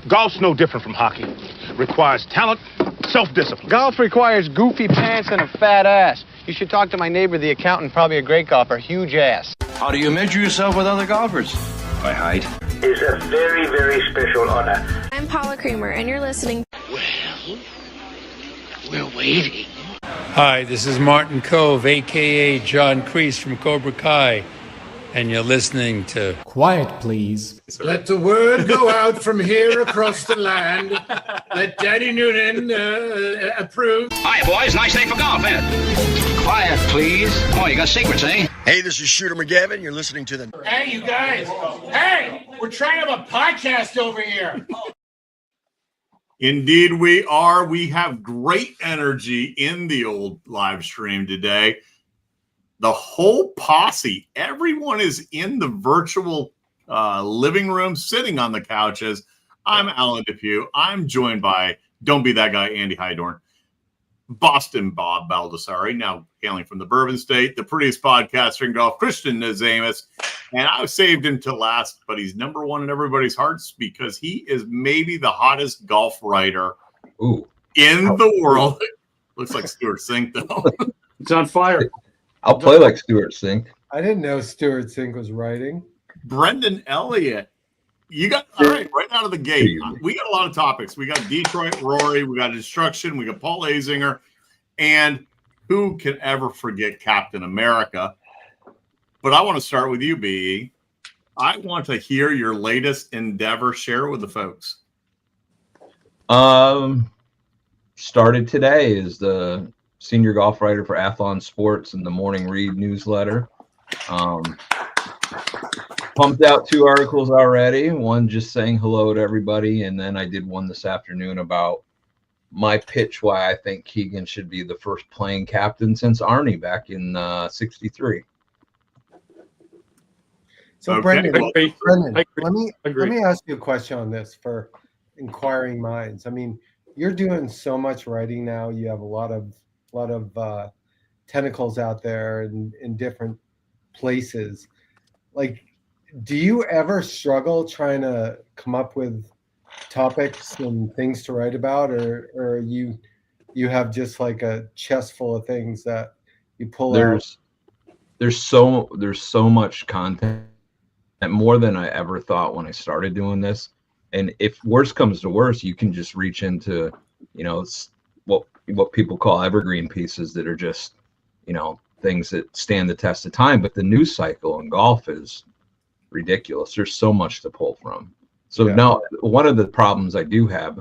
Golf's no different from hockey. Requires talent, self-discipline. Golf requires goofy pants and a fat ass. You should talk to my neighbor, the accountant, probably a great golfer, huge ass. How do you measure yourself with other golfers? By height. It's a very, very special honor. I'm Paula Creamer, and you're listening. Well, we're waiting. Hi, this is Martin Cove, a.k.a. John Kreese from Cobra Kai, and you're listening to... Quiet, please. Let the word go out from here across the land. Let Daddy Noonan approve. Hi, boys. Nice day for golf, isn't it? Quiet, please. Oh, you got secrets, eh? Hey, this is Shooter McGavin. You're listening to the... Hey, you guys. Hey, we're trying to have a podcast over here. Indeed, we are. We have great energy in the old live stream today. The whole posse, everyone is in the virtual living room, sitting on the couches. I'm Alan Depew. I'm joined by Don't Be That Guy, Andy Hydorn, Boston Bob Baldessari, now hailing from the Bourbon State, the prettiest podcaster in golf, Christian Nazamus. And I've saved him to last, but he's number one in everybody's hearts because he is maybe the hottest golf writer in the world. Looks like Stuart Sink, though. It's on fire. I'll play like Stuart Sink. I didn't know Stuart Sink was writing. Brendan Elliott. You got, all right out of the gate. We got a lot of topics. We got Detroit Rory. We got Destruction. We got Paul Azinger. And who can ever forget Captain America? But I want to start with you, B. I want to hear your latest endeavor. Share it with the folks. Started today is the senior golf writer for Athlon Sports and the Morning Read newsletter. Pumped out 2 articles already. One just saying hello to everybody, and then I did one this afternoon about my pitch why I think Keegan should be the first playing captain since Arnie back in '63. So Okay. Brendan, let me ask you a question on this for inquiring minds. I mean, you're doing so much writing now. You have a lot of tentacles out there in different places. Like, do you ever struggle trying to come up with topics and things to write about, or you have just like a chest full of things that you pull out? There's so much content, and more than I ever thought when I started doing this. And if worse comes to worse, you can just reach into, what people call evergreen pieces that are just, things that stand the test of time. But the news cycle in golf is ridiculous. There's so much to pull from. So now one of the problems I do have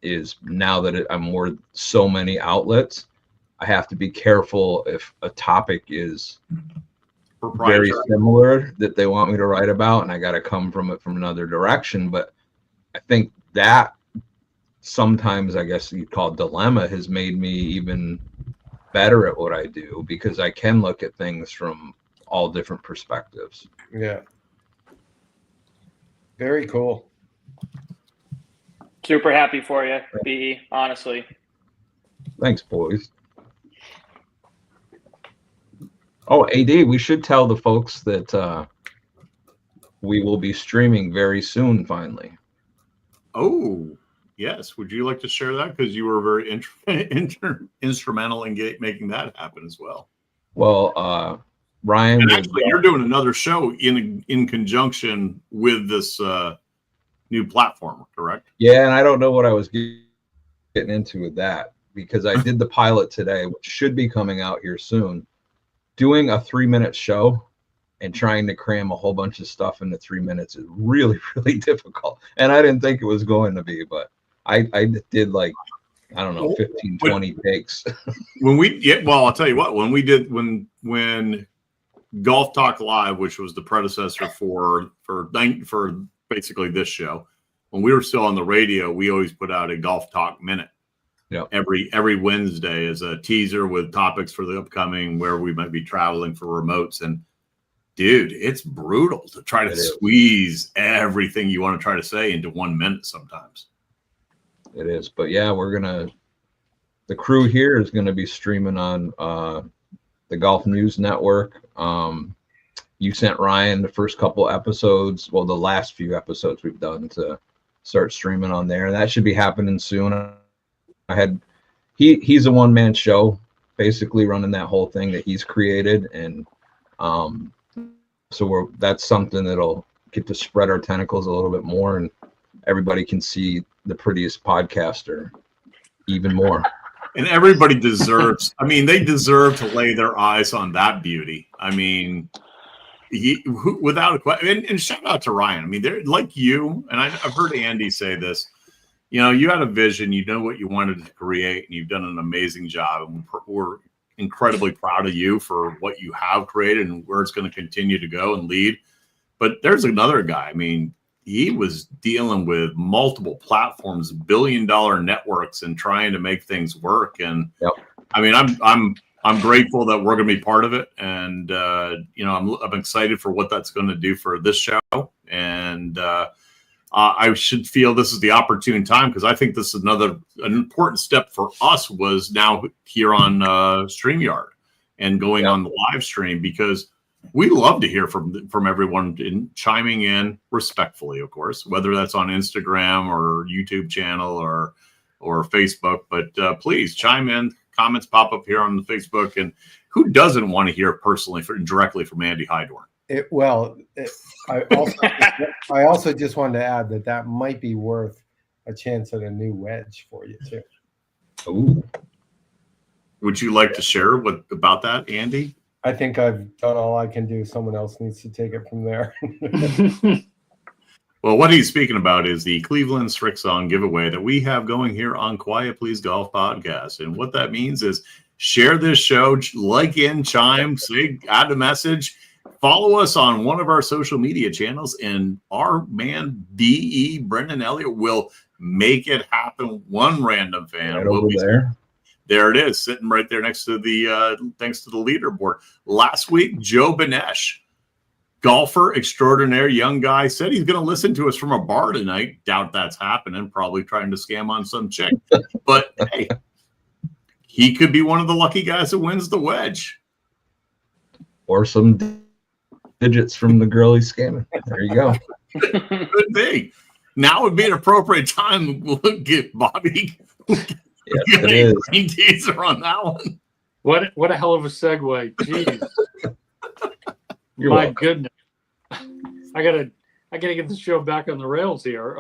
is now that I'm more so many outlets, I have to be careful if a topic is very similar that they want me to write about, and I got to come from it from another direction. But I think that sometimes, I guess you'd call dilemma, has made me even better at what I do, because I can look at things from all different perspectives. Yeah. Very cool. Super happy for you, BE, honestly. Thanks, boys. Oh, AD, we should tell the folks that we will be streaming very soon, finally. Oh, yes. Would you like to share that? Because you were very instrumental in making that happen as well. Well, Ryan, and actually, you're doing another show in conjunction with this new platform, correct? Yeah, and I don't know what I was getting into with that, because I did the pilot today, which should be coming out here soon. Doing a 3-minute show and trying to cram a whole bunch of stuff into 3 minutes is really, really difficult. And I didn't think it was going to be, but I did 15, 20 takes. Well, I'll tell you what, when Golf Talk Live, which was the predecessor for basically this show, when we were still on the radio, we always put out a Golf Talk Minute. Yep. Every Wednesday as a teaser with topics for the upcoming, where we might be traveling for remotes. And dude, it's brutal to try to squeeze everything you want to try to say into 1 minute sometimes. It is. But yeah, the crew here is going to be streaming on the Golf News Network. You sent Ryan the first couple episodes, well, the last few episodes we've done to start streaming on there. That should be happening soon. He's a one-man show, basically running that whole thing that he's created, and so that's something that'll get to spread our tentacles a little bit more, and everybody can see the prettiest podcaster even more. And everybody deserves, I mean, they deserve to lay their eyes on that beauty. I mean, without a question, and shout out to Ryan. I mean, they're like you, and I've heard Andy say this. You know, you had a vision, you know what you wanted to create, and you've done an amazing job. And we're incredibly proud of you for what you have created and where it's going to continue to go and lead. But there's another guy. I mean, he was dealing with multiple platforms, billion-dollar networks, and trying to make things work. And I mean, I'm grateful that we're going to be part of it, and you know, I'm excited for what that's going to do for this show. And I should feel this is the opportune time, because I think this is an important step for us was now here on StreamYard and going on the live stream, because we love to hear from everyone chiming in respectfully, of course, whether that's on Instagram or YouTube channel or Facebook. But please chime in. Comments pop up here on the Facebook. And who doesn't want to hear personally directly from Andy Hydorn? I also just wanted to add that might be worth a chance at a new wedge for you too. Ooh. Would you like to share about that, Andy? I think I've done all I can do. Someone else needs to take it from there. Well, what he's speaking about is the Cleveland Srixon giveaway that we have going here on Quiet Please Golf Podcast. And what that means is share this show, like in, chime, say, add a message, follow us on one of our social media channels, and our man, D.E. Brendan Elliott, will make it happen. One random fan right will over be there. There it is, sitting right there next to the thanks to the leaderboard. Last week, Joe Benesh, golfer extraordinaire, young guy, said he's going to listen to us from a bar tonight. Doubt that's happening. Probably trying to scam on some chick. But hey, he could be one of the lucky guys that wins the wedge. Or some digits from the girl he's scamming. There you go. Could be. Now would be an appropriate time. We'll get Bobby. Yes, it is. Green teaser on that one. What a hell of a segue. Jeez. You're My welcome. goodness. I gotta get the show back on the rails here.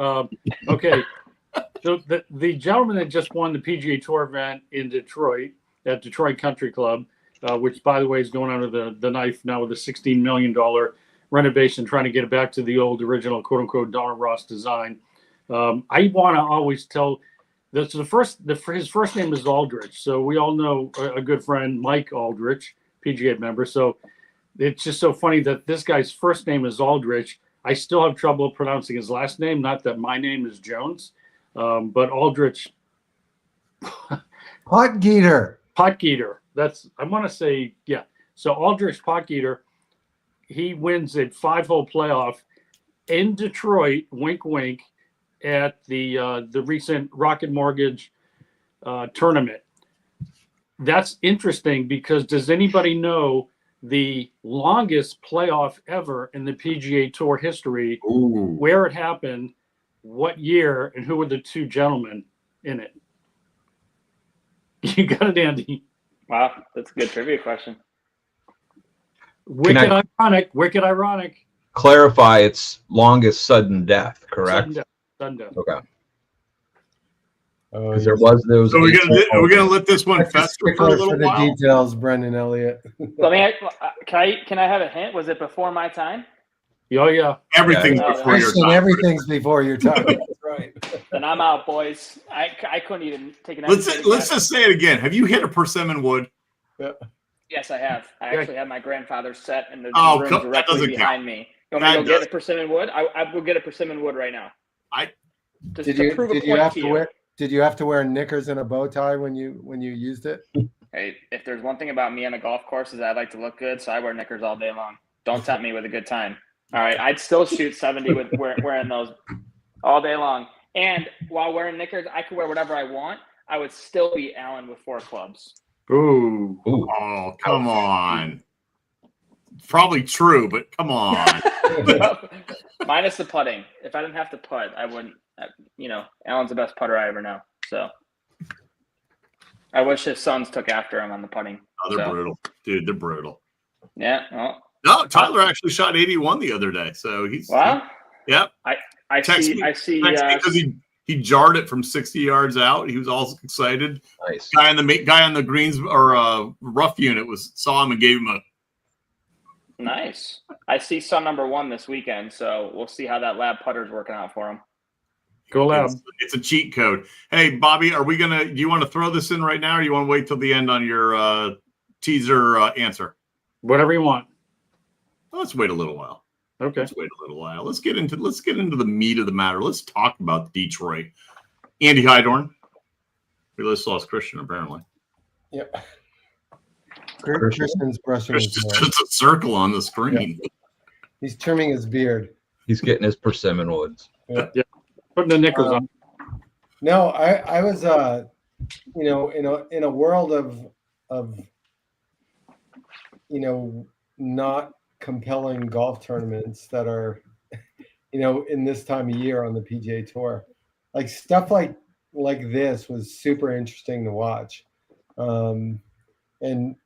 Okay. So the gentleman that just won the PGA Tour event in Detroit at Detroit Country Club, which by the way is going under the knife now with a $16 million renovation, trying to get it back to the old original quote unquote Donald Ross design. I want to always tell this his first name is Aldrich. So we all know a good friend, Mike Aldrich, PGA member. So it's just so funny that this guy's first name is Aldrich. I still have trouble pronouncing his last name. Not that my name is Jones, but Aldrich. Potgieter. I want to say, yeah. So Aldrich Potgieter, he wins a 5-hole playoff in Detroit, wink, wink, at the recent Rocket Mortgage tournament. That's interesting because does anybody know the longest playoff ever in the PGA Tour history, where it happened, what year, and who were the two gentlemen in it? You got it, Andy. Wow, that's a good trivia question. Wicked ironic. Clarify, it's longest sudden death, correct? Sudden death. Okay. Because there was those. So we're gonna let this one fester for a little the while. details, Brendan Elliott. Can I have a hint? Was it before my time? Oh yeah. Everything's before your time. Everything's before your time. That's right. Then I'm out, boys. I couldn't even take an. Let's just say it again. Have you hit a persimmon wood? Yeah. Yes, I have. I actually have my grandfather's set in the Oh, room that directly doesn't behind count. me. You want me to go get a persimmon wood? I will get a persimmon wood right now. Did you have to wear knickers and a bow tie when you used it? Hey, if there's one thing about me on the golf course is I like to look good, so I wear knickers all day long. Don't tempt me with a good time. All right, I'd still shoot 70 with wearing those all day long. And while wearing knickers, I could wear whatever I want. I would still be Allen with 4 clubs. Ooh. Oh, come on. probably true, but come on. Minus the putting. If I didn't have to putt, I wouldn't. Alan's the best putter I ever know. So I wish his sons took after him on the putting. Oh, they're brutal, dude. They're brutal. Yeah. Well, no, Tyler actually shot 81 the other day, so he's. Wow. Yep. I see. Because he jarred it from 60 yards out. He was all excited. Nice. Guy on the greens or rough unit saw him and gave him a. Nice. I see son number 1 this weekend, so we'll see how that lab putter's working out for him. Go lab. It's a cheat code. Hey, Bobby, do you want to throw this in right now, or you want to wait till the end on your teaser answer? Whatever you want. Let's wait a little while. Okay. Let's wait a little while. Let's get into the meat of the matter. Let's talk about Detroit. Andy Hydorn. We just lost Christian, apparently. Yep. Christian's brushing his There's hair. just a circle on the screen. Yeah. He's trimming his beard. He's getting his persimmon woods. Yeah. Putting the knickers on. No, I was in a world of not compelling golf tournaments that are in this time of year on the PGA Tour. Like stuff like this was super interesting to watch. And it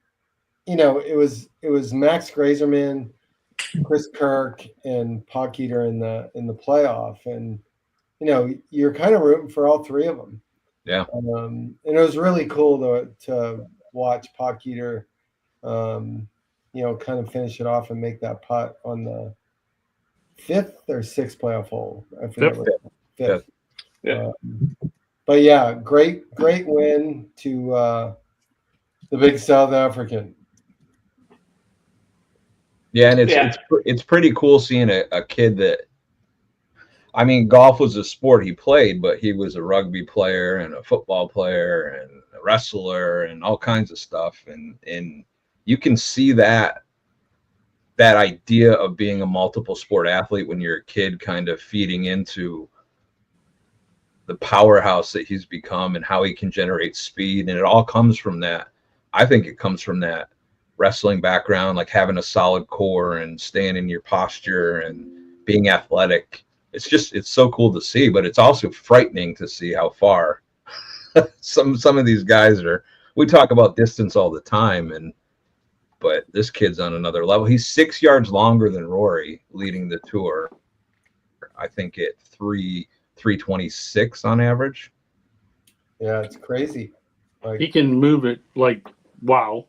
was Max Grazerman, Chris Kirk, and Potgieter in the playoff, and you're kind of rooting for all three of them. Yeah. And it was really cool to watch Potgieter, kind of finish it off and make that putt on the 5th or 6th playoff hole. I forget. Fifth. Yeah. But yeah, great win to the big South African. Yeah, and it's pretty cool seeing a kid that, I mean, golf was a sport he played, but he was a rugby player and a football player and a wrestler and all kinds of stuff. And you can see that idea of being a multiple sport athlete when you're a kid kind of feeding into the powerhouse that he's become and how he can generate speed. And it all comes from that. I think it comes from that wrestling background, like having a solid core and staying in your posture and being athletic. It's so cool to see, but it's also frightening to see how far some of these guys are. We talk about distance all the time, but this kid's on another level. He's 6 yards longer than Rory leading the tour. I think at 326 on average. Yeah, it's crazy. He can move it wow,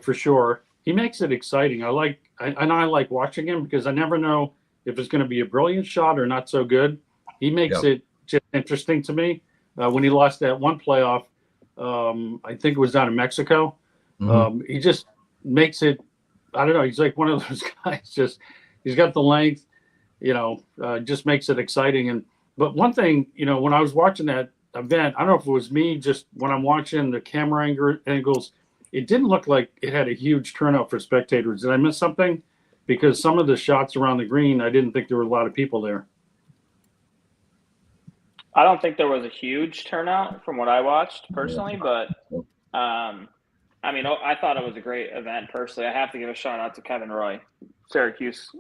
for sure. He makes it exciting. I like watching him because I never know if it's going to be a brilliant shot or not so good. He makes it just interesting to me. When he lost that one playoff, I think it was down in Mexico. Mm-hmm. He just makes it, I don't know, he's like one of those guys, he's got the length, just makes it exciting. But one thing, when I was watching that event, I don't know if it was me, just when I'm watching the camera angles, it didn't look like it had a huge turnout for spectators. Did I miss something? Because some of the shots around the green, I didn't think there were a lot of people there. I don't think there was a huge turnout from what I watched personally, but I thought it was a great event personally. I have to give a shout out to Kevin Roy, Syracuse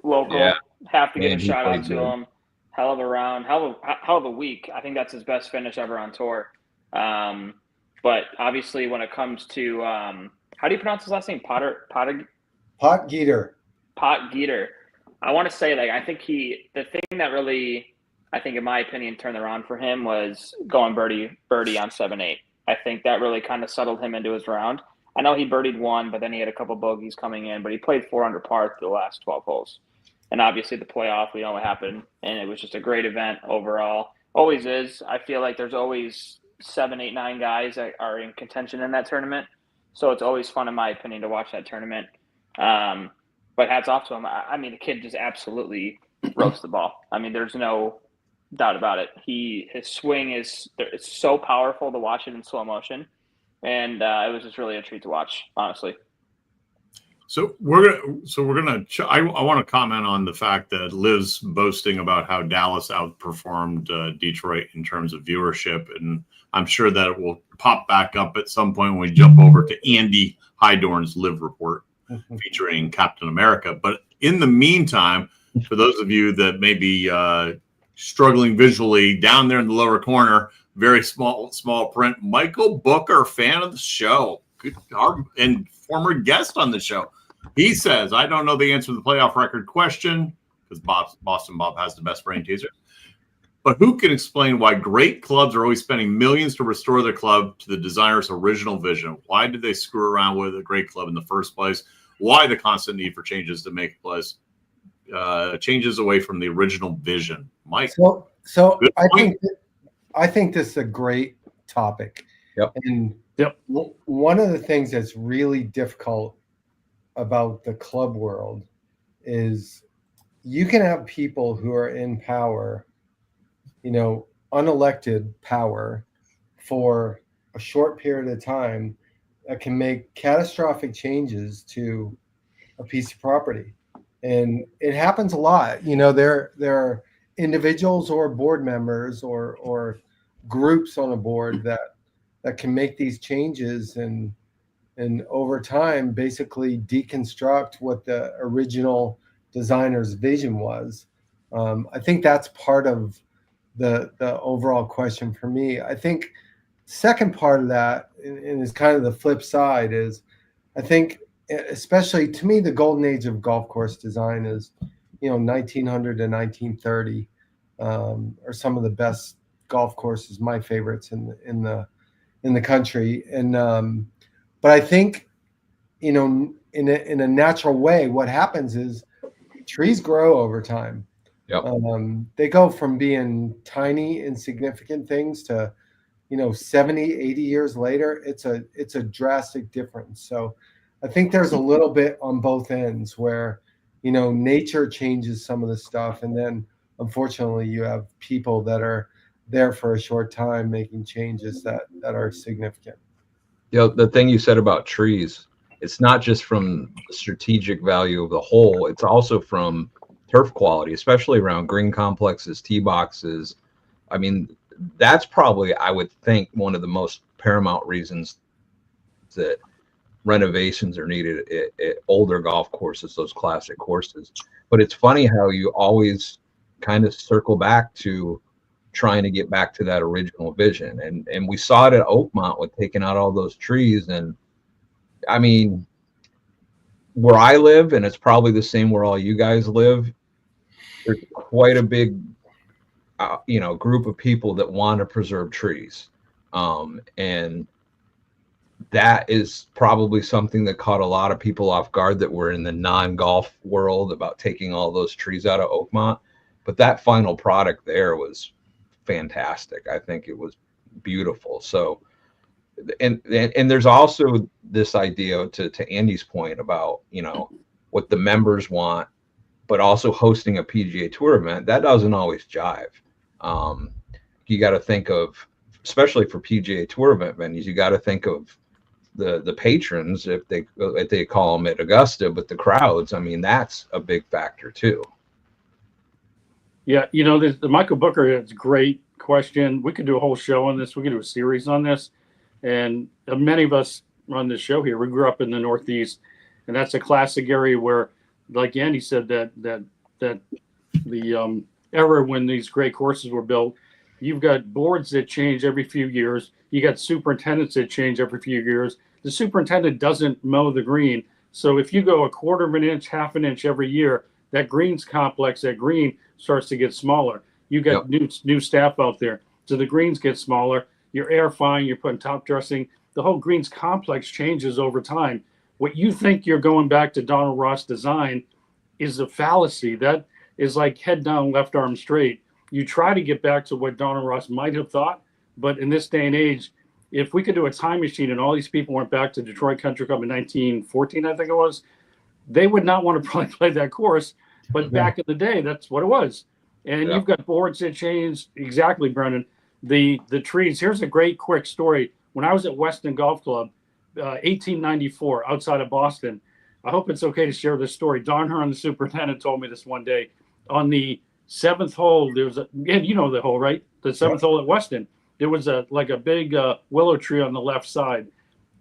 local. Yeah. Have to give a shout out to him. Hell of a round, hell of a week. I think that's his best finish ever on tour. But obviously, when it comes to how do you pronounce his last name? Potgieter. Potgieter. I want to say, I think the thing that really, I think in my opinion, turned around for him was going birdie on 7-8. I think that really kind of settled him into his round. I know he birdied one, but then he had a couple bogeys coming in, but he played 4 under par through the last 12 holes. And obviously the playoff, we know what happened, and it was just a great event overall. Always is. I feel like there's always 7, 8, 9 guys that are in contention in that tournament. So it's always fun, in my opinion, to watch that tournament. But hats off to him. I mean, the kid just absolutely roasts the ball. I mean, there's no doubt about it. His swing it's so powerful to watch it in slow motion, and it was just really a treat to watch, honestly. So I want to comment on the fact that Liv's boasting about how Dallas outperformed Detroit in terms of viewership, and I'm sure that it will pop back up at some point when we jump over to Andy Hydorn's Live report. featuring Captain America. But in the meantime, for those of you that may be struggling visually, down there in the lower corner, very small print, Michael Booker, fan of the show, and former guest on the show. He says, I don't know the answer to the playoff record question, because Boston Bob has the best brain teaser. But who can explain why great clubs are always spending millions to restore their club to the designer's original vision? Why did they screw around with a great club in the first place? Why the constant need for changes to make place? Changes away from the original vision. Mike. So I think this is a great topic. Yep. And one of the things that's really difficult about the club world is you can have people who are in power, unelected power, for a short period of time that can make catastrophic changes to a piece of property. And it happens a lot. There are individuals or board members or groups on a board that can make these changes and over time basically deconstruct what the original designer's vision was. I think that's part of the overall question for me. I think second part of that, and is kind of the flip side, is I think, especially to me, the golden age of golf course design is 1900 to 1930 are some of the best golf courses, my favorites in the country. And but I think in a natural way, what happens is trees grow over time. Yep. They go from being tiny, insignificant things to 70, 80 years later, it's a drastic difference. So I think there's a little bit on both ends where nature changes some of the stuff, and then unfortunately you have people that are there for a short time making changes that are significant. The thing you said about trees, it's not just from the strategic value of the hole, it's also from turf quality, especially around green complexes, tee boxes. I mean, that's probably, I would think, one of the most paramount reasons that renovations are needed at older golf courses, those classic courses. But it's funny how you always kind of circle back to trying to get back to that original vision. And we saw it at Oakmont with taking out all those trees. And I mean, where I live, and it's probably the same where all you guys live, there's quite a big group of people that want to preserve trees. And that is probably something that caught a lot of people off guard that were in the non-golf world about taking all those trees out of Oakmont. But that final product there was fantastic. I think it was beautiful. So, and there's also this idea, to Andy's point, about what the members want, but also hosting a PGA Tour event, that doesn't always jive. You got to think of, especially for PGA Tour event venues, you got to think of the patrons, if they call them at Augusta, but the crowds, I mean, that's a big factor too. Yeah, the Michael Booker, it's a great question. We could do a whole show on this. We could do a series on this. And many of us on this show here, we grew up in the Northeast, and that's a classic area where, like Andy said, that the era when these great courses were built, you've got boards that change every few years. You got superintendents that change every few years. The superintendent doesn't mow the green. So if you go a quarter of an inch, half an inch every year, that greens complex, that green starts to get smaller. You got new staff out there. So the greens get smaller. You're airifying, you're putting top dressing. The whole greens complex changes over time. What you think you're going back to Donald Ross design is a fallacy. That is like head down, left arm straight. You try to get back to what Donald Ross might have thought, but in this day and age, if we could do a time machine and all these people went back to Detroit Country Club in 1914, I think it was, they would not want to probably play that course. But back in the day, that's what it was. And you've got boards that change. Exactly, Brendan. The trees. Here's a great quick story. When I was at Weston Golf Club, 1894, outside of Boston, I hope it's okay to share this story. Don Hearn, the superintendent, told me this one day. On the seventh hole, there was you know the hole, right? The seventh hole at Weston. There was a big willow tree on the left side.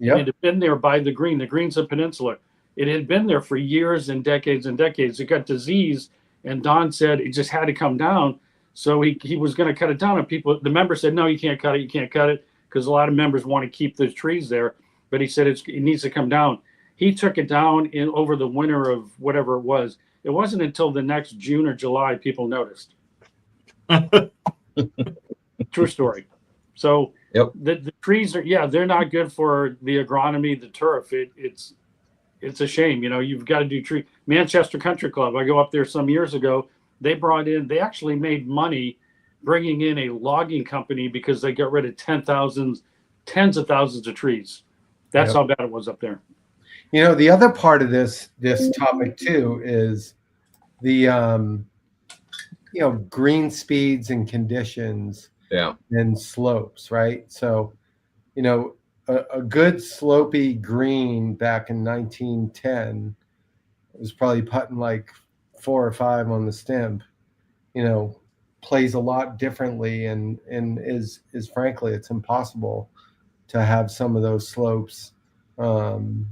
It had been there by the green. The green's a peninsula. It had been there for years and decades and decades. It got diseased, and Don said it just had to come down. So he was going to cut it down, and the members said, no, you can't cut it, you can't cut it, because a lot of members want to keep the trees there. But he said it needs to come down. He took it down over the winter of whatever it was. It wasn't until the next June or July people noticed. True story. So the trees are, they're not good for the agronomy, the turf. It's a shame. You've got to do tree. Manchester Country Club, I go up there some years ago. They actually made money bringing in a logging company because they got rid of tens of thousands of trees. That's how bad it was up there. The other part of this topic too is the green speeds and conditions and slopes, right? So a good slopey green back in 1910 was probably putting like 4 or 5 on the stem, plays a lot differently and is frankly, it's impossible to have some of those slopes on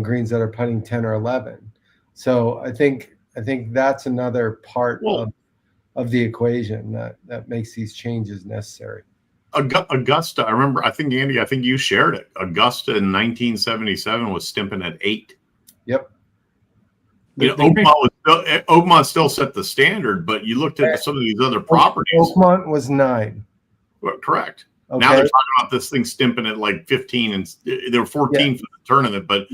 greens that are putting 10 or 11. So I think that's another part of the equation that makes these changes necessary. Augusta, I think Andy, you shared it. Augusta in 1977 was stimping at 8. Yep. Oakmont still set the standard, but you looked at some of these other properties. Oakmont was 9. Well, correct. Okay. Now they're talking about this thing stimping at like 15, and there were 14 for the tournament, but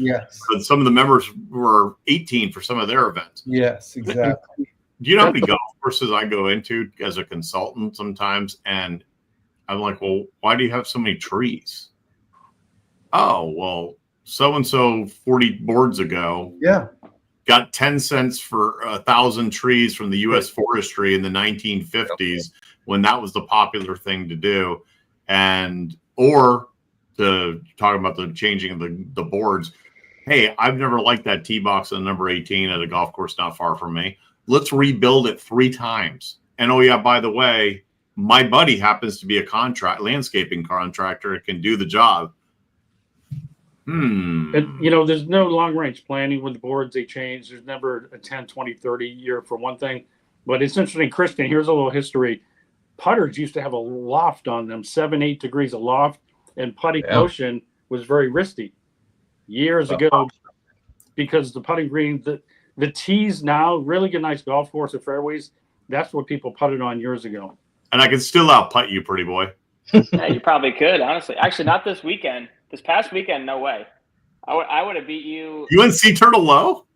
some of the members were 18 for some of their events. Yes, exactly. Do you know how many golf courses I go into as a consultant sometimes? And I'm like, well, why do you have so many trees? Oh, well, so-and-so 40 boards ago got 10 cents for 1,000 trees from the U.S. forestry in the 1950s when that was the popular thing to do. Or to talk about the changing of the boards. Hey, I've never liked that tee box on number 18 at a golf course not far from me. Let's rebuild it 3 times. And oh yeah, by the way, my buddy happens to be a landscaping contractor. It can do the job. And, there's no long range planning with the boards. They change. There's never a 10, 20, 30 year for one thing. But it's interesting, Christian, here's a little history. Putters used to have a loft on them, 7-8 degrees of loft, and putting motion was very risky years ago because the putting green, the tees now, really good, nice golf course or fairways. That's what people putted on years ago. And I can still out putt you, pretty boy. Yeah, you probably could, honestly. Actually, not this weekend. This past weekend, no way. I would have beat you. You went see Turtle Low?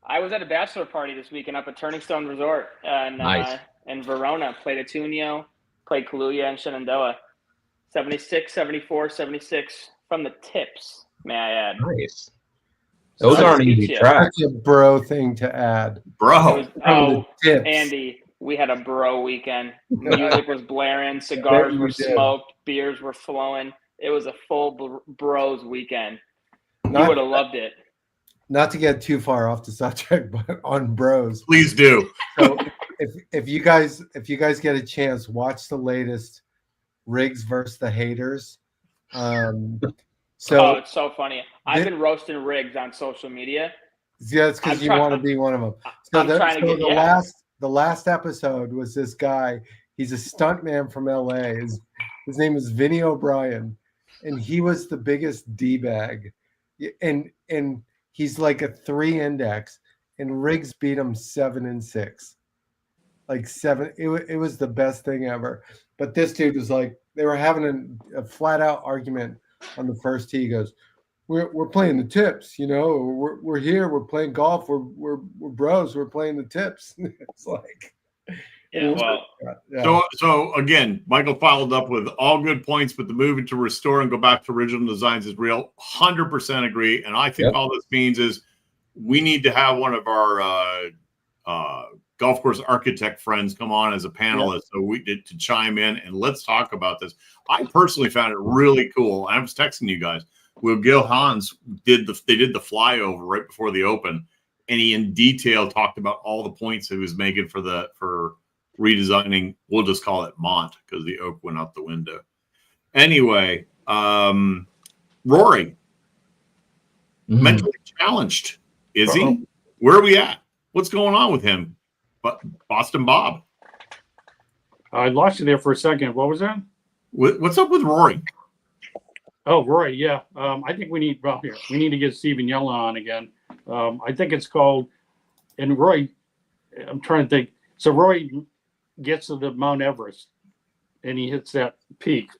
I was at a bachelor party this weekend up at Turning Stone Resort in Verona. Played at Tunio, played Kaluuya and Shenandoah. 76, 74, 76 from the tips, may I add. Nice. Those aren't easy tracks. That's a bro thing to add. Bro. Andy, we had a bro weekend. Music was blaring, cigars were smoked, beers were flowing. It was a full bros weekend. You would have loved it. Not to get too far off the subject, but on bros. Please do. So if you guys get a chance, watch the latest Riggs versus the Haters. So it's so funny. I've been roasting Riggs on social media. Yeah, it's because you want to be one of them. So the last episode was this guy. He's a stuntman from LA. His name is Vinny O'Brien, and he was the biggest D-bag. And he's like a 3 index, and Riggs beat him 7-6. Like 7. It was the best thing ever. But this dude was like, they were having a flat out argument on the first tee. He goes, we're playing the tips, we're here, we're playing golf, we're bros, we're playing the tips. It's like, So again, Michael followed up with all good points, but the move to restore and go back to original designs is real. 100% agree. And I think all this means is we need to have one of our golf course architect friends come on as a panelist so we did to chime in and let's talk about this. I personally found it really cool. I was texting you guys. Will Gil Hans did the flyover right before the Open, and he in detail talked about all the points he was making for redesigning. We'll just call it Mont because the oak went out the window. Anyway, Rory, mentally challenged. Is he? Where are we at? What's going on with him? But Boston Bob. I lost you there for a second. What was that? What's up with Rory? Oh, Rory, yeah. I think we need to get Steven Yella on again. I think it's called, and Roy, I'm trying to think. So Roy gets to the Mount Everest, and he hits that peak.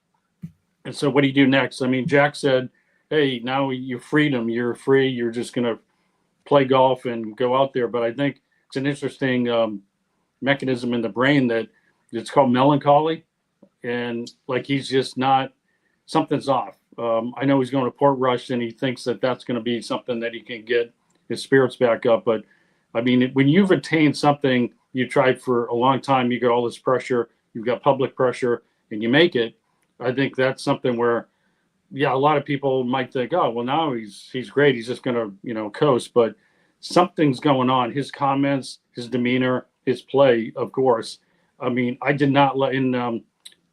And so what do you do next? I mean, Jack said, hey, now you're freedom. You're free. You're just going to play golf and go out there. But I think it's an interesting mechanism in the brain that it's called melancholy. And like he's just not, something's off. I know he's going to Portrush and he thinks that that's going to be something that he can get his spirits back up. But I mean, when you've attained something you tried for a long time, you get all this pressure, you've got public pressure, and you make it. I think that's something where, yeah, a lot of people might think, oh, well, now he's great. He's just going to, coast. But something's going on. His comments, his demeanor, his play, of course. I mean, I did not let in.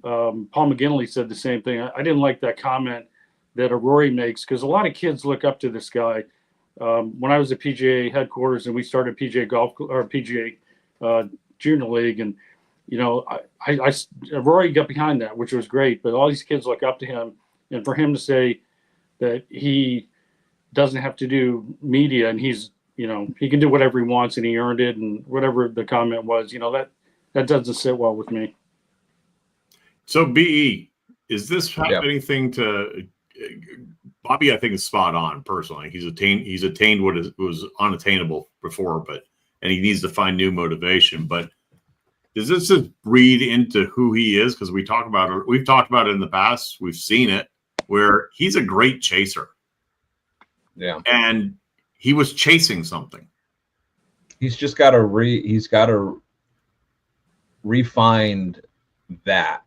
Paul McGinley said the same thing. I didn't like that comment that a Rory makes because a lot of kids look up to this guy. When I was at PGA headquarters and we started PGA Golf or PGA Junior League, and Rory got behind that, which was great. But all these kids look up to him, and for him to say that he doesn't have to do media and he's he can do whatever he wants and he earned it, and whatever the comment was, that doesn't sit well with me. So BE, is this have anything to Bobby? I think is spot on. Personally, he's attained what was unattainable before, and he needs to find new motivation. But does this just breed into who he is? Because we've talked about it in the past. We've seen it where he's a great chaser. Yeah, and he was chasing something. He's just got to refine that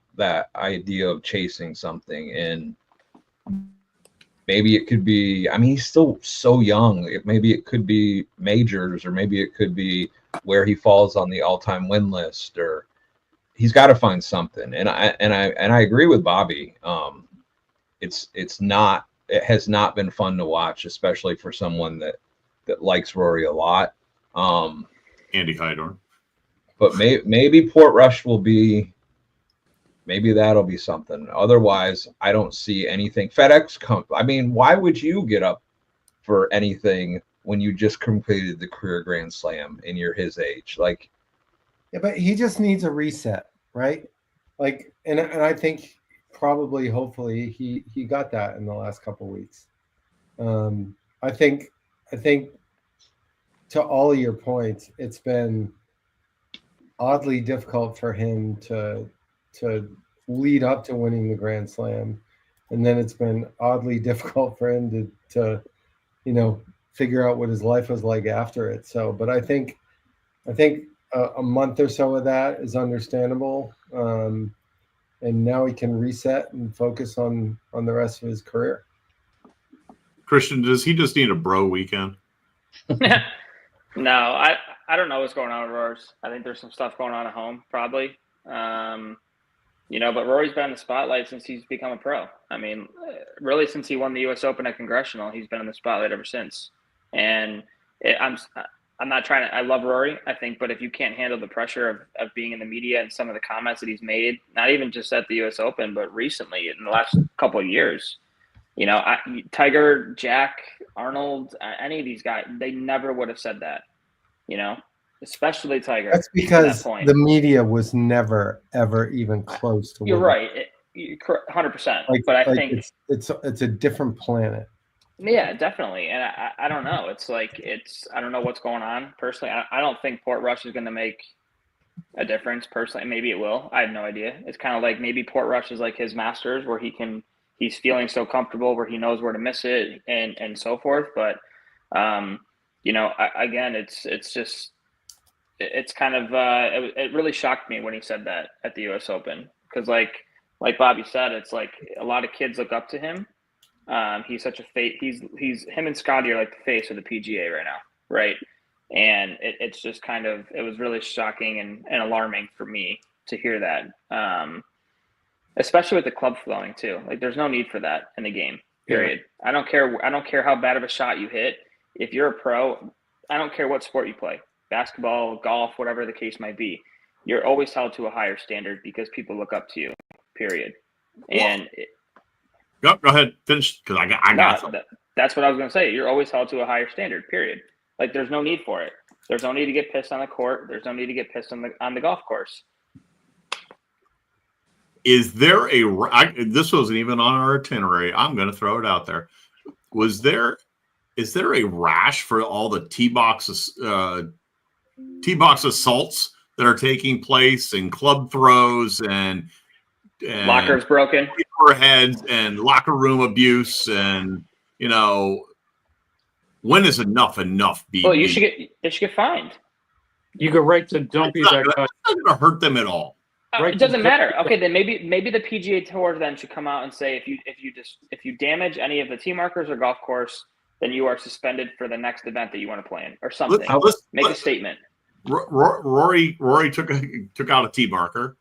idea of chasing something, and maybe it could be, I mean, he's still so young. Maybe it could be majors, or maybe it could be where he falls on the all-time win list, or he's got to find something. And I agree with Bobby. It has not been fun to watch, especially for someone that likes Rory a lot. Andy Heidorn. But maybe Portrush will be. Maybe that'll be something. Otherwise, I don't see anything. FedEx I mean, why would you get up for anything when you just completed the career Grand Slam and you're his age? Like, yeah, but he just needs a reset, right? Like, and I think probably, hopefully, he got that in the last couple of weeks. I think to all of your points, it's been oddly difficult for him to lead up to winning the Grand Slam, and then it's been oddly difficult for him to figure out what his life was like after it. So, but I think a month or so of that is understandable, and now he can reset and focus on the rest of his career. Christian, does he just need a bro weekend? No, I don't know what's going on with Rory's. I think there's some stuff going on at home, probably. But Rory's been in the spotlight since he's become a pro. I mean, really since he won the U.S. Open at Congressional, he's been in the spotlight ever since. And I'm not trying to – I love Rory, I think, but if you can't handle the pressure of being in the media and some of the comments that he's made, not even just at the U.S. Open, but recently in the last couple of years, Tiger, Jack, Arnold, any of these guys, they never would have said that, especially Tiger. That's because the media was never, ever even close to. You're right, 100%. But I think it's a different planet. Yeah, definitely. And I don't know. I don't know what's going on personally. I don't think Portrush is going to make a difference personally. Maybe it will. I have no idea. It's kind of like maybe Portrush is like his Masters, where he's feeling so comfortable where he knows where to miss it and so forth. But again, it's just. It's kind of it really shocked me when he said that at the U.S. Open, because like Bobby said, it's like a lot of kids look up to him. He's such a face. He's him and Scotty are like the face of the PGA right now, right? And it's just kind of, it was really shocking and alarming for me to hear that, especially with the club flowing too. Like, there's no need for that in the game. Period. Yeah. I don't care how bad of a shot you hit. If you're a pro, I don't care what sport you play, basketball, golf, whatever the case might be. You're always held to a higher standard because people look up to you, period. And go ahead, finish, because I got something. That's what I was going to say. You're always held to a higher standard, period. Like, there's no need for it. There's no need to get pissed on the court. There's no need to get pissed on the golf course. Is there this wasn't even on our itinerary. I'm going to throw it out there. Is there a rash for all the tee box assaults that are taking place, and club throws and lockers broken, heads and locker room abuse, and when is enough? Well, they should get fined. You go right to don't be that guy. It's not going to hurt them at all. It doesn't matter. Okay, then maybe the PGA Tour then should come out and say if you damage any of the tee markers or golf course, then you are suspended for the next event that you want to play in, or something. Make a statement. Rory took out a tee marker.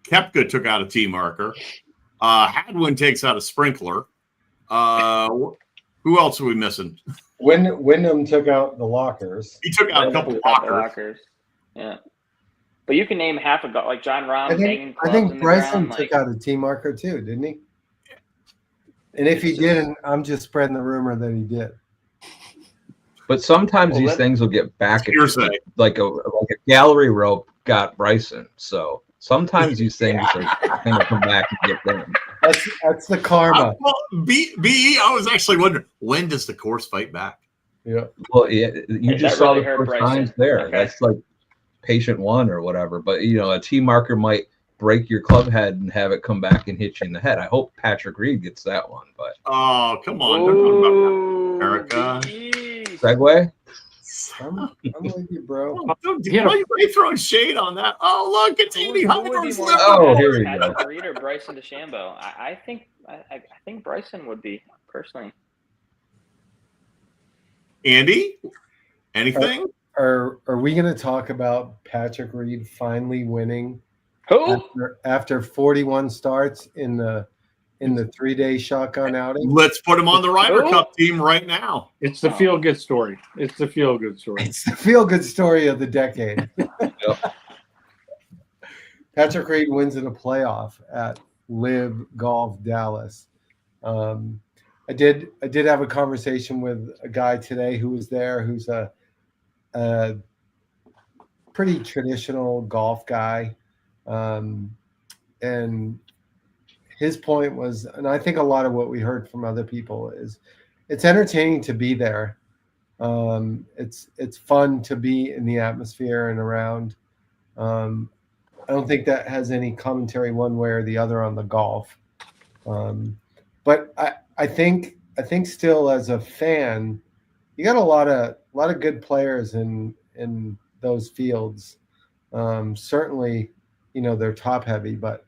Koepka took out a tee marker. Hadwin takes out a sprinkler. Who else are we missing? Wyndham took out the lockers. He took out a couple of lockers. Yeah. But you can name half a like John Rahm hanging clubs. I think Bryson took out a tee marker too, didn't he? And if he didn't, I'm just spreading the rumor that he did. But sometimes these things will get back at you, like a gallery rope got Bryson. So sometimes these things are going to come back and get them. That's the karma. I was actually wondering, when does the course fight back? Yeah. Well, you just saw the first signs there. Okay. That's like patient one or whatever. But a tee marker might break your club head and have it come back and hit you in the head. I hope Patrick Reed gets that one. But come on, don't talk about America. Segue. I'm with you, bro. Why are you throwing shade on that? Oh, look, it's Andy Hunter's liver. Oh, here we go. Patrick Reed or Bryson DeChambeau? I think Bryson would be, personally. Andy, anything? Are we going to talk about Patrick Reed finally winning? Who? After 41 starts in the 3-day shotgun outing? Let's put him on the Ryder Cup team right now. It's the feel-good story. It's the feel-good story. It's the feel-good story of the decade. Patrick Reed wins in a playoff at Live Golf Dallas. I did have a conversation with a guy today who was there, who's a pretty traditional golf guy, and his point was, and I think a lot of what we heard from other people is, it's entertaining to be there. It's fun to be in the atmosphere and around. I don't think that has any commentary one way or the other on the golf. But I think still as a fan, you got a lot of good players in those fields. Certainly, they're top heavy, but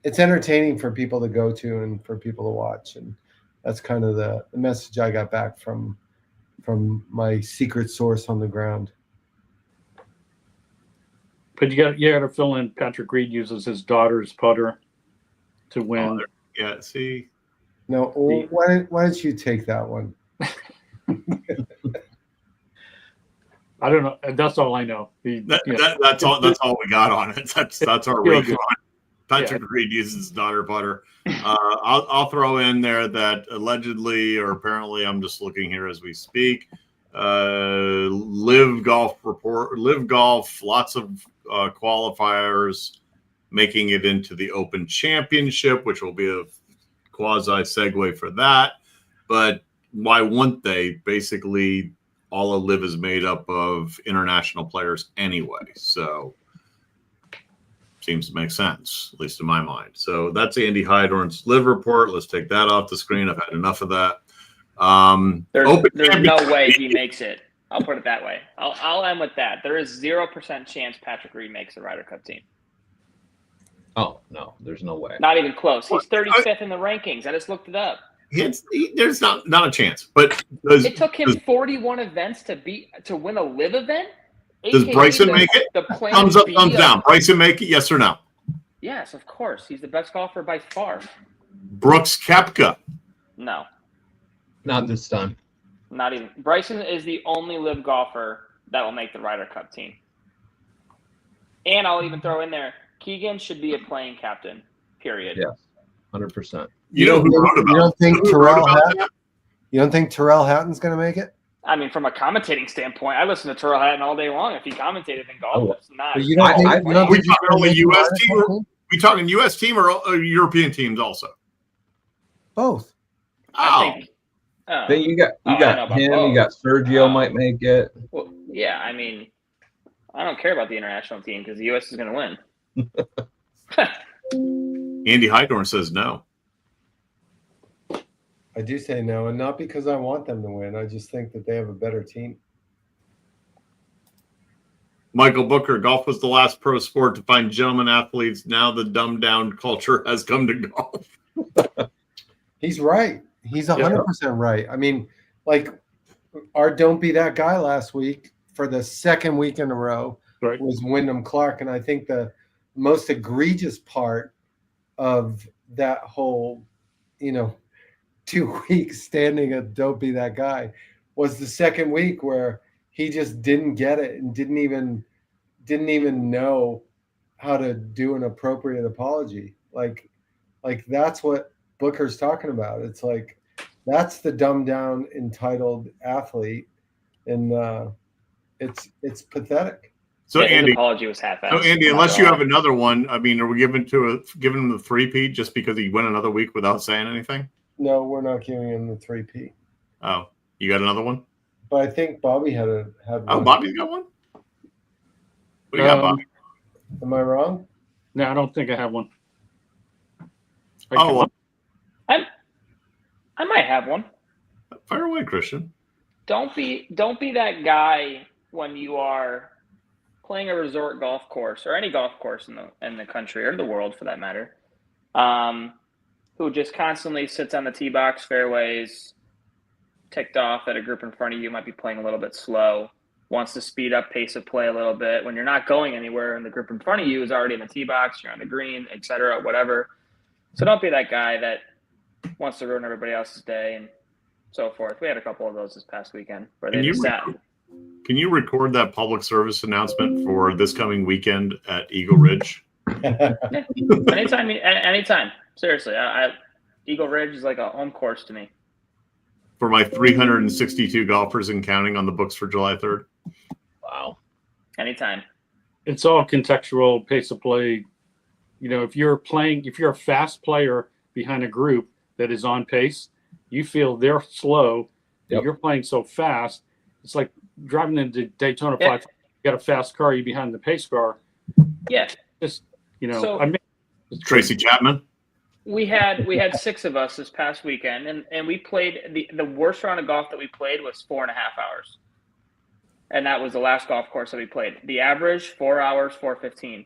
it's entertaining for people to go to and for people to watch. And that's kind of the message I got back from my secret source on the ground. But you got to fill in. Patrick Reed uses his daughter's putter to win. Yeah, see. No, why don't you take that one? I don't know. That's all I know. That's all we got on it. That's our read on. Patrick Reed uses his daughter putter. I'll throw in there that allegedly, or apparently, I'm just looking here as we speak. Live Golf, lots of qualifiers making it into the Open Championship, which will be a quasi segue for that. But why wouldn't they? Basically, all of Live is made up of international players anyway. So seems to make sense, at least in my mind. So that's Andy Heidorn's Live report. Let's take that off the screen. I've had enough of that. There's no way he makes it. I'll put it that way. I'll end with that. There is 0% chance Patrick Reed makes the Ryder Cup team. Oh, no, there's no way. Not even close. He's 35th in the rankings. I just looked it up. There's not a chance. But it took him 41 events to win a Live event. Does Bryson make it? Thumbs up, thumbs down. Bryson make it? Yes or no? Yes, of course. He's the best golfer by far. Brooks Koepka. No. Not this time. Not even. Bryson is the only live golfer that will make the Ryder Cup team. And I'll even throw in there, Keegan should be a playing captain, period. Yes, 100%. You know who wrote about You don't think who wrote Terrell about Hatton? that? You don't think Terrell Hatton's going to make it? I mean, from a commentating standpoint, I listen to Terrell Hatton all day long. If he commentated in golf, it's not. But you don't think, you don't we think he's talking gonna only make the U.S. Ryder team? Cup team? We talking U.S. team or European teams also? Both. I think. Then you got I know about him. both. You got Sergio might make it. Well, yeah, I mean, I don't care about the international team because the U.S. is going to win. Andy Heidorn says no. I do say no, and not because I want them to win. I just think that they have a better team. Michael Booker, golf was the last pro sport to find gentlemen athletes. Now the dumbed down culture has come to golf. He's right. He's 100% right. I mean, like our Don't Be That Guy last week for the second week in a row was Wyndham Clark. And I think the most egregious part of that whole, 2 weeks standing at Don't Be That Guy was the second week where he just didn't get it and didn't even know how to do an appropriate apology. Like that's what Booker's talking about. It's like that's the dumbed down entitled athlete, and it's pathetic. So his Andy, apology was half-assed. So Andy, unless you have another one, I mean, are we giving him the three-peat just because he went another week without saying anything? No, we're not giving him the 3P. Oh, you got another one? But I think Bobby had one. Oh, Bobby's got one? What do you got, Bobby? Am I wrong? No, I don't think I have one. Well, I might have one. Fire away, Christian. Don't be that guy when you are playing a resort golf course or any golf course in the country or the world for that matter, who just constantly sits on the tee box fairways, ticked off at a group in front of you, might be playing a little bit slow, wants to speed up pace of play a little bit when you're not going anywhere and the group in front of you is already in the tee box, you're on the green, etc., whatever. So don't be that guy that wants to ruin everybody else's day and so forth. We had a couple of those this past weekend where they just sat. Can you record that public service announcement for this coming weekend at Eagle Ridge? Anytime. Seriously, Eagle Ridge is like a home course to me. For my 362 golfers and counting on the books for July 3rd. Wow. Anytime. It's all contextual pace of play. If you're a fast player behind a group that is on pace, you feel they're slow, and you're playing so fast. It's like driving into Daytona 500. You got a fast car, you behind the pace car. Yeah. Just, So, Tracy Chapman. We had 6 of us this past weekend, and we played the worst round of golf that we played was 4.5 hours. And that was the last golf course that we played. The average 4 hours, 4:15.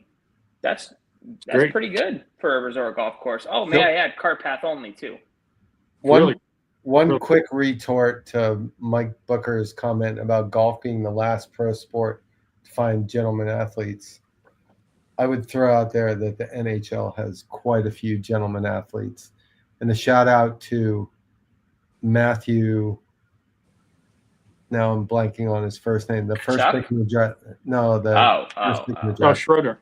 That's great. Pretty good for a resort golf course. Oh, may I add, cart path only too. One quick retort to Mike Booker's comment about golf being the last pro sport to find gentlemen athletes. I would throw out there that the NHL has quite a few gentlemen athletes. And a shout out to Matthew. Now I'm blanking on his first name. The first pick in the draft. No, first pick in the draft. Schroeder.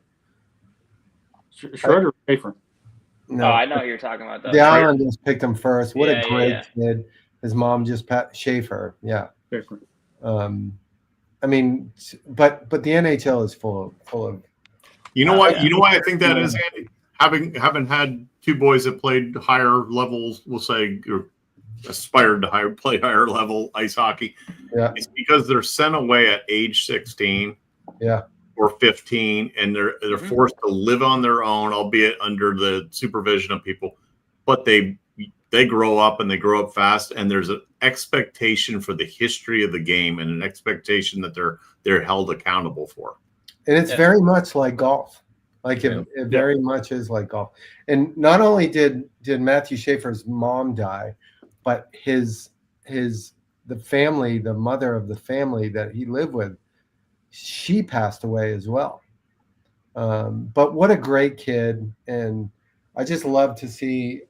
Schroeder Schaefer. No, I know who you're talking about. Though. The Islanders picked him first. What a great kid. His mom just Schaefer. Yeah. Schaefer. I mean, but the NHL is full of. You know what? You know why I think that is, Andy? Having had 2 boys that played higher levels, we'll say, or aspired to play higher level ice hockey. Yeah. It's because they're sent away at age 16. Yeah. Or 15, and they're forced to live on their own, albeit under the supervision of people. But they grow up, and they grow up fast, and there's an expectation for the history of the game and an expectation that they're held accountable for. And it's very much like golf. Like it very much is like golf. And not only did Matthew Schaefer's mom die, but the family, the mother of the family that he lived with, she passed away as well. But what a great kid. And I just love to see,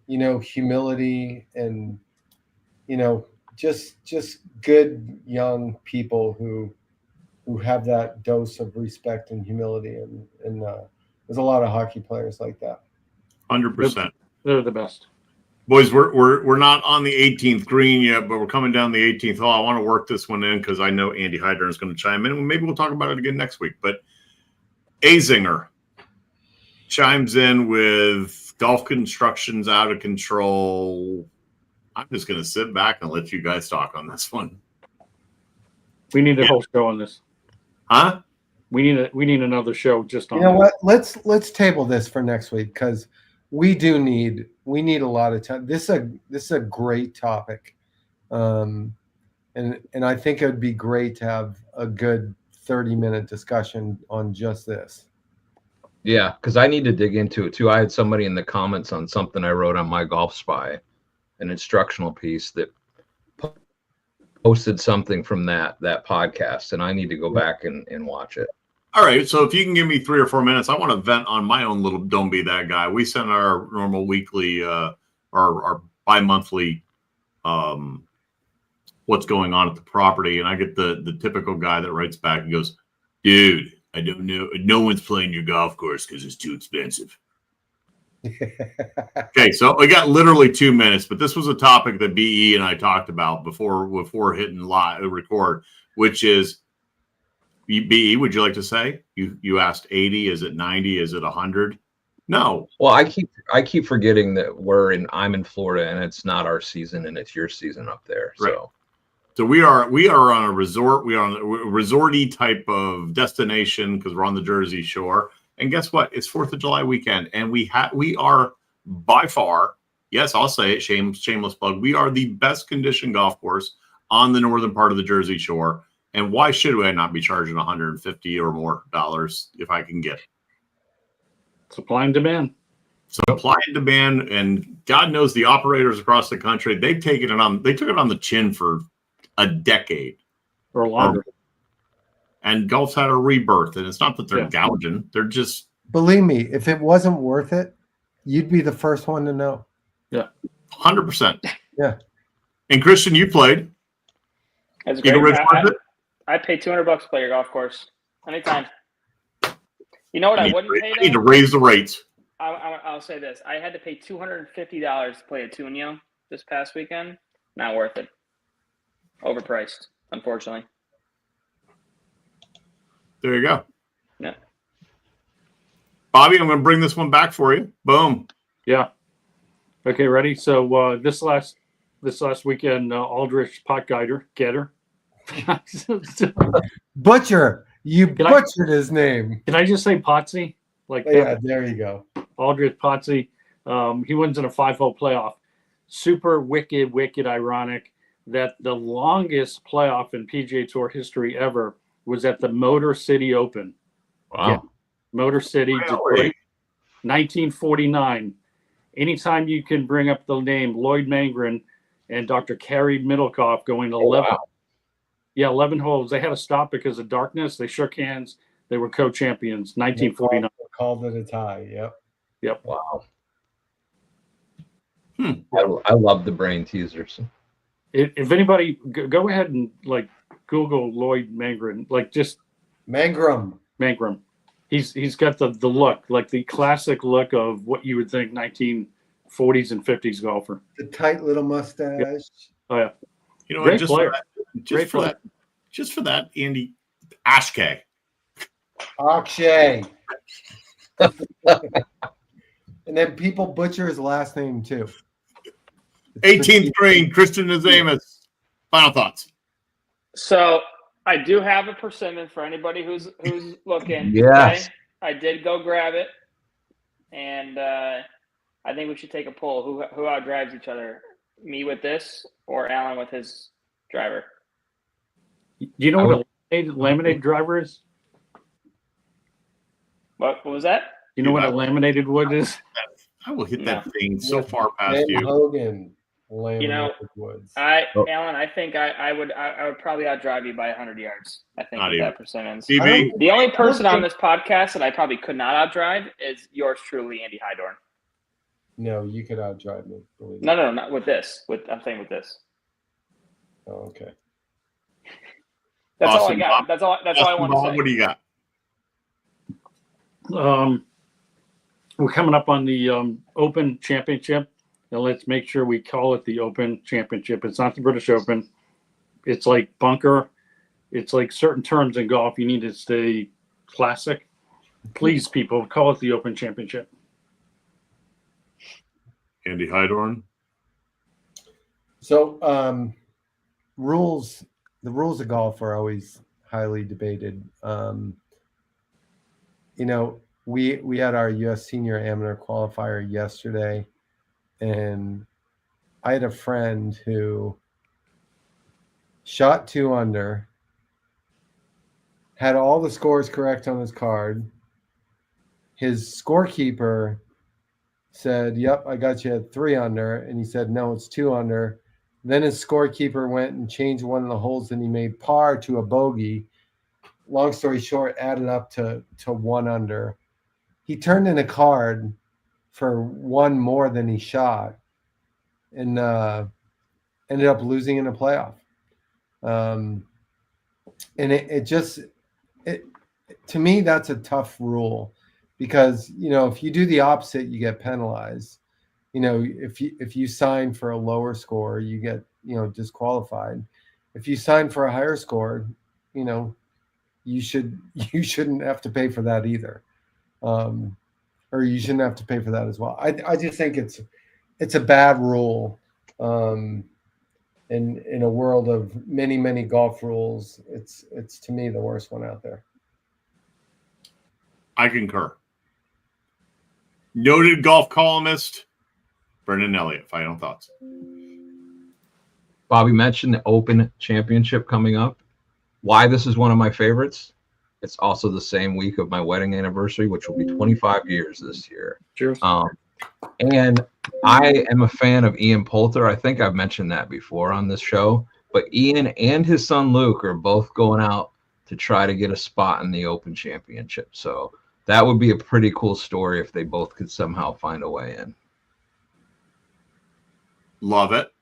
humility and, just good young people who have that dose of respect and humility, and there's a lot of hockey players like that. 100%. They're the best. Boys, we're not on the 18th green yet, but we're coming down the 18th hole. I want to work this one in because I know Andy Hydern is going to chime in. Maybe we'll talk about it again next week. But Azinger chimes in with golf construction's out of control. I'm just going to sit back and let you guys talk on this one. We need a whole show on this. Huh? We need another show just on. You know what? Let's table this for next week because we need a lot of time. This is a great topic, and I think it would be great to have a good 30-minute discussion on just this. Yeah, because I need to dig into it too. I had somebody in the comments on something I wrote on My Golf Spy, an instructional piece that posted something from that podcast, and I need to go back and watch it. All right, so if you can give me 3 or 4 minutes, I want to vent on my own little "Don't Be That Guy." We send our normal weekly, our bi-monthly, what's going on at the property, and I get the typical guy that writes back and goes, "Dude, I don't know. No one's playing your golf course because it's too expensive." Okay, so we got literally 2 minutes, but this was a topic that BE and I talked about before hitting live record, which is BE. Would you like to say you asked 80? Is it 90? Is it 100? No. Well, I keep forgetting that I'm in Florida and it's not our season and it's your season up there. Right. So we are on a resort. We are on a resorty type of destination because we're on the Jersey Shore. And guess what? It's 4th of July weekend, and we are by far, yes, I'll say it, shameless plug. We are the best conditioned golf course on the northern part of the Jersey Shore. And why should I not be charging $150 or more if I can get it? Supply and demand. Supply and demand, and God knows the operators across the country, they took it on the chin for a decade or longer. And golf's had a rebirth, and it's not that they're gouging; they're just. Believe me, if it wasn't worth it, you'd be the first one to know. Yeah, 100%. Yeah. And Christian, you played. That's great. I pay $200 to play your golf course anytime. You know what I wouldn't pay? I need to raise the rates. I'll say this: I had to pay $250 to play a Tunio this past weekend. Not worth it. Overpriced, unfortunately. There you go. Yeah. Bobby, I'm going to bring this one back for you. Boom. Yeah. Okay, ready? So this last weekend, Aldrich Potgieter, getter. Butcher. You butchered his name. Can I just say Potsy? Yeah, there you go. Aldrich Potsy. He wins in a 5-hole playoff. Super wicked ironic that the longest playoff in PGA Tour history ever was at the Motor City Open. Wow. Yeah. Motor City, Detroit, 1949. Anytime you can bring up the name Lloyd Mangren and Dr. Carey Middlecoff going to 11. Wow. Yeah, 11 holes. They had to stop because of darkness. They shook hands. They were co-champions, 1949. Called it a tie. Yep. Wow. I love the brain teasers. If anybody, go ahead and Google Lloyd Mangren, just Mangrum. He's got the look, the classic look of what you would think 1940s and 50s golfer. The tight little mustache. Yep. Oh yeah. You know, great player. Just for that, Andy Ashkay. Akshay. And then people butcher his last name too. 18th green, Christian Azamis. Final thoughts. So I do have a persimmon for anybody who's looking. Yes. Okay? I did go grab it, and I think we should take a poll. Who outdrives each other? Me with this, or Alan with his driver? Do you know what a laminated driver is? What was that? You know what a laminated wood is? I will hit that thing so far past you. Hogan. Woods. Alan, I think I would probably outdrive you by 100 yards. I think that persimmons. The only person on this podcast that I probably could not outdrive is yours truly, Andy Hydorn. No, you could outdrive me. No, not with this. I'm saying with this. Oh, okay. That's all I Awesome, got. Bob. That's all I want to Bob, say. what do you got? We're coming up on the Open Championship. Now let's make sure we call it the Open Championship. It's not the British Open. It's like bunker. It's like certain terms in golf. You need to stay classic. Please, people, call it the Open Championship. Andy Heidorn. So, the rules of golf are always highly debated. You know, we had our U.S. Senior Amateur Qualifier yesterday, and I had a friend who shot 2 under, had all the scores correct on his card. His scorekeeper said, "Yep, I got you at 3 under," and he said, "No, it's 2 under." Then his scorekeeper went and changed one of the holes, and he made par to a bogey. Long story short, added up to 1 under. He turned in a card for 1 more than he shot, and ended up losing in a playoff. And it to me, that's a tough rule, because, you know, if you do the opposite, you get penalized. You know, if you sign for a lower score, you get, you know, disqualified. If you sign for a higher score, you know, you shouldn't have to pay for that either, or you shouldn't have to pay for that as well. I just think it's a bad rule. In a world of many golf rules, it's to me the worst one out there. I concur. Noted golf columnist Brendan Elliott. Final thoughts. Bobby mentioned the Open Championship coming up. Why this is one of my favorites? It's also the same week of my wedding anniversary, which will be 25 years this year. Sure. And I am a fan of Ian Poulter. I think I've mentioned that before on this show. But Ian and his son Luke are both going out to try to get a spot in the Open Championship. So that would be a pretty cool story if they both could somehow find a way in. Love it.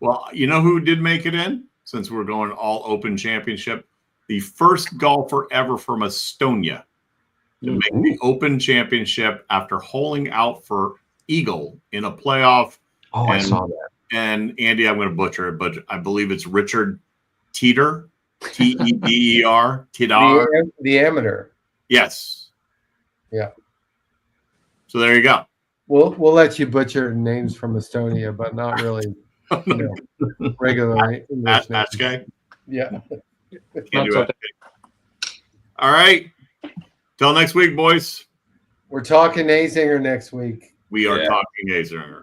Well, you know who did make it in? Since we're going all Open Championship, the first golfer ever from Estonia to make the Open Championship after holing out for Eagle in a playoff. Oh, I saw that. And Andy, I'm going to butcher it, but I believe it's Richard Teeter, Teder, Tidar. The amateur. Yes. Yeah. So there you go. We'll let you butcher names from Estonia, but not really, you know, regular English names. Guy? Yeah. Can't do it. All right. Till next week, boys. We're talking Azinger next week. We are talking Azinger.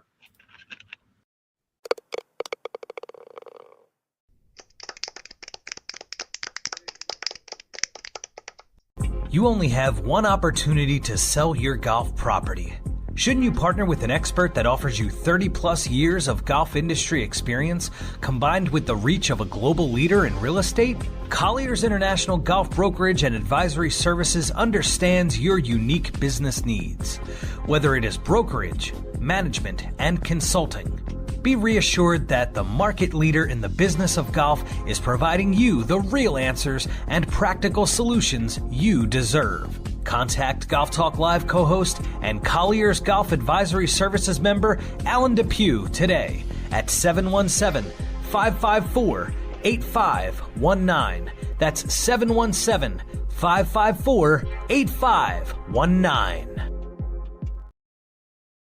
You only have one opportunity to sell your golf property. Shouldn't you partner with an expert that offers you 30 plus years of golf industry experience combined with the reach of a global leader in real estate? Colliers International Golf Brokerage and Advisory Services understands your unique business needs. Whether it is brokerage, management, and consulting, be reassured that the market leader in the business of golf is providing you the real answers and practical solutions you deserve. Contact Golf Talk Live co-host and Colliers Golf Advisory Services member Alan Depew today at 717-554-8519. That's 717-554-8519.